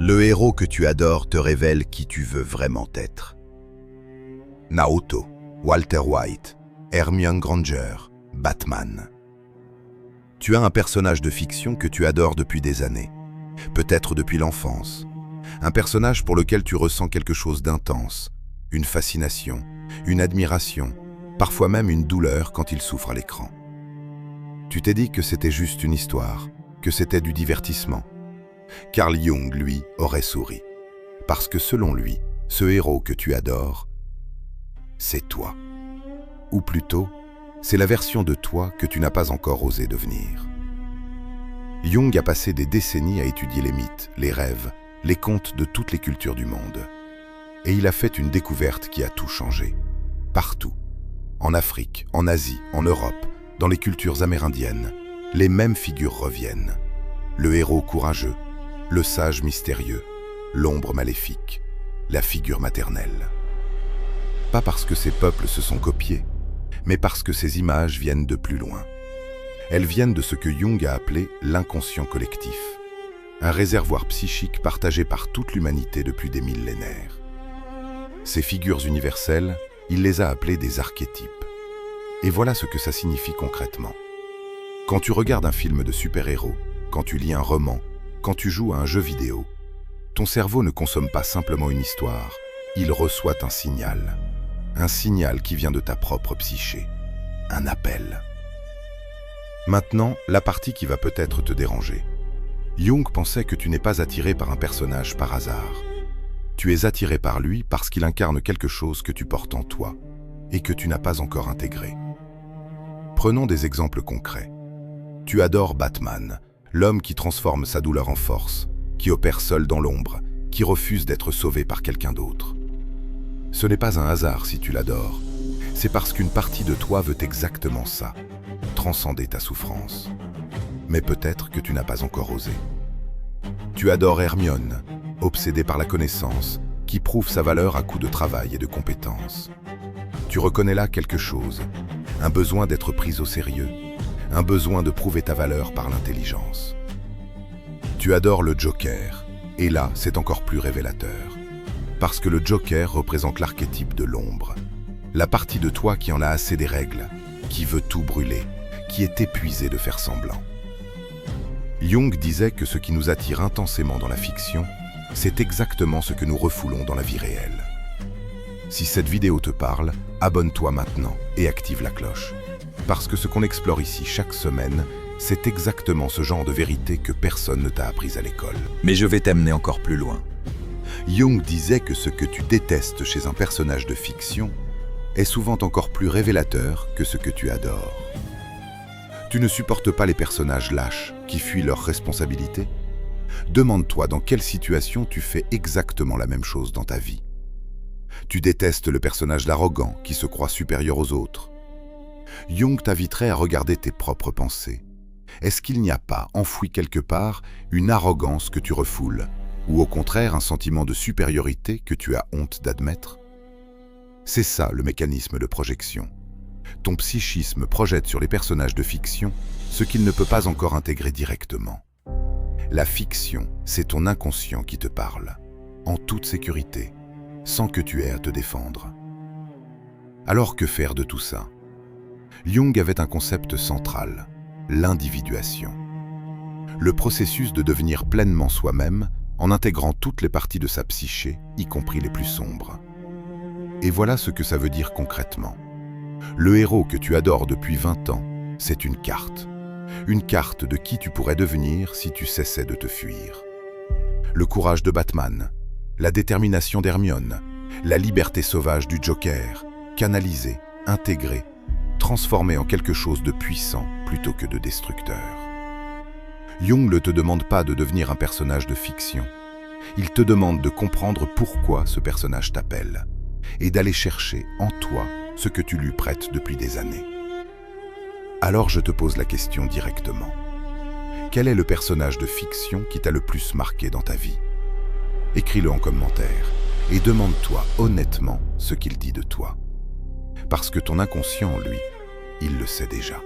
Le héros que tu adores te révèle qui tu veux vraiment être. Naruto, Walter White, Hermione Granger, Batman. Tu as un personnage de fiction que tu adores depuis des années, peut-être depuis l'enfance. Un personnage pour lequel tu ressens quelque chose d'intense, une fascination, une admiration, parfois même une douleur quand il souffre à l'écran. Tu t'es dit que c'était juste une histoire, que c'était du divertissement. Carl Jung, lui, aurait souri. Parce que selon lui, ce héros que tu adores, c'est toi. Ou plutôt, c'est la version de toi que tu n'as pas encore osé devenir. Jung a passé des décennies à étudier les mythes, les rêves, les contes de toutes les cultures du monde. Et il a fait une découverte qui a tout changé. Partout. En Afrique, en Asie, en Europe, dans les cultures amérindiennes, les mêmes figures reviennent. Le héros courageux, le sage mystérieux, l'ombre maléfique, la figure maternelle. Pas parce que ces peuples se sont copiés, mais parce que ces images viennent de plus loin. Elles viennent de ce que Jung a appelé l'inconscient collectif, un réservoir psychique partagé par toute l'humanité depuis des millénaires. Ces figures universelles, il les a appelées des archétypes. Et voilà ce que ça signifie concrètement. Quand tu regardes un film de super-héros, quand tu lis un roman, quand tu joues à un jeu vidéo, ton cerveau ne consomme pas simplement une histoire, il reçoit un signal. Un signal qui vient de ta propre psyché. Un appel. Maintenant, la partie qui va peut-être te déranger. Jung pensait que tu n'es pas attiré par un personnage par hasard. Tu es attiré par lui parce qu'il incarne quelque chose que tu portes en toi et que tu n'as pas encore intégré. Prenons des exemples concrets. Tu adores Batman, l'homme qui transforme sa douleur en force, qui opère seul dans l'ombre, qui refuse d'être sauvé par quelqu'un d'autre. Ce n'est pas un hasard si tu l'adores, c'est parce qu'une partie de toi veut exactement ça, transcender ta souffrance. Mais peut-être que tu n'as pas encore osé. Tu adores Hermione, obsédée par la connaissance, qui prouve sa valeur à coups de travail et de compétences. Tu reconnais là quelque chose, un besoin d'être pris au sérieux, un besoin de prouver ta valeur par l'intelligence. Tu adores le Joker, et là, c'est encore plus révélateur. Parce que le Joker représente l'archétype de l'ombre, la partie de toi qui en a assez des règles, qui veut tout brûler, qui est épuisée de faire semblant. Jung disait que ce qui nous attire intensément dans la fiction, c'est exactement ce que nous refoulons dans la vie réelle. Si cette vidéo te parle, abonne-toi maintenant et active la cloche. Parce que ce qu'on explore ici chaque semaine, c'est exactement ce genre de vérité que personne ne t'a appris à l'école. Mais je vais t'amener encore plus loin. Jung disait que ce que tu détestes chez un personnage de fiction est souvent encore plus révélateur que ce que tu adores. Tu ne supportes pas les personnages lâches qui fuient leurs responsabilités? Demande-toi dans quelle situation tu fais exactement la même chose dans ta vie. Tu détestes le personnage arrogant qui se croit supérieur aux autres. Jung t'inviterait à regarder tes propres pensées. Est-ce qu'il n'y a pas, enfoui quelque part, une arrogance que tu refoules, ou au contraire un sentiment de supériorité que tu as honte d'admettre? C'est ça le mécanisme de projection. Ton psychisme projette sur les personnages de fiction ce qu'il ne peut pas encore intégrer directement. La fiction, c'est ton inconscient qui te parle, en toute sécurité, sans que tu aies à te défendre. Alors que faire de tout ça? Jung avait un concept central, l'individuation. Le processus de devenir pleinement soi-même en intégrant toutes les parties de sa psyché, y compris les plus sombres. Et voilà ce que ça veut dire concrètement. Le héros que tu adores depuis 20 ans, c'est une carte. Une carte de qui tu pourrais devenir si tu cessais de te fuir. Le courage de Batman, la détermination d'Hermione, la liberté sauvage du Joker, canalisée, intégrée, transformée en quelque chose de puissant plutôt que de destructeur. Jung ne te demande pas de devenir un personnage de fiction. Il te demande de comprendre pourquoi ce personnage t'appelle et d'aller chercher en toi ce que tu lui prêtes depuis des années. Alors je te pose la question directement. Quel est le personnage de fiction qui t'a le plus marqué dans ta vie? Écris-le en commentaire et demande-toi honnêtement ce qu'il dit de toi. Parce que ton inconscient, lui, il le sait déjà.